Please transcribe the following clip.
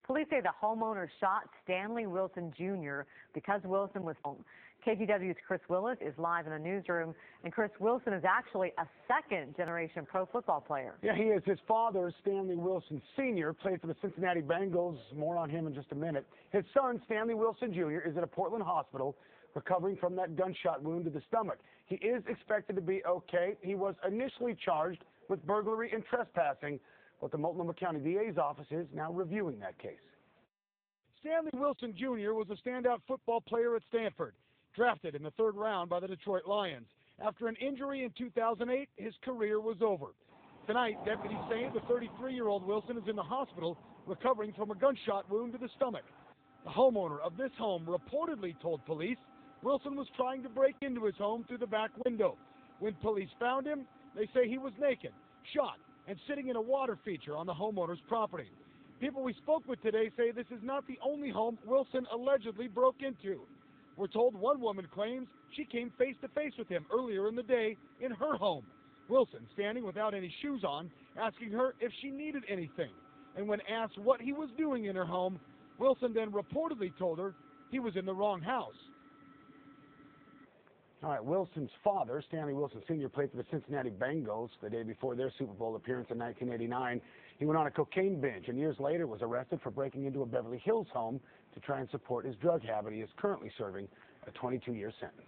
Police say the homeowner shot Stanley Wilson Jr. because Wilson was home. KGW's Chris Willis is live in the newsroom, and Chris, Wilson is actually a second-generation pro football player. Yeah, he is. His father, Stanley Wilson Sr., played for the Cincinnati Bengals. More on him in just a minute. His son, Stanley Wilson Jr., is at a Portland hospital recovering from that gunshot wound to the stomach. He is expected to be okay. He was initially charged with burglary and trespassing, but the Multnomah County DA's office is now reviewing that case. Stanley Wilson Jr. was a standout football player at Stanford, drafted in the 3rd round by the Detroit Lions. After an injury in 2008, his career was over. Tonight, deputies say the 33-year-old Wilson is in the hospital recovering from a gunshot wound to the stomach. The homeowner of this home reportedly told police Wilson was trying to break into his home through the back window. When police found him, they say he was naked, shot, and sitting in a water feature on the homeowner's property. People we spoke with today say this is not the only home Wilson allegedly broke into. We're told one woman claims she came face-to-face with him earlier in the day in her home. Wilson standing without any shoes on, asking her if she needed anything. And when asked what he was doing in her home, Wilson then reportedly told her he was in the wrong house. All right, Wilson's father, Stanley Wilson Sr., played for the Cincinnati Bengals the day before their Super Bowl appearance in 1989. He went on a cocaine binge and years later was arrested for breaking into a Beverly Hills home to try and support his drug habit. He is currently serving a 22-year sentence.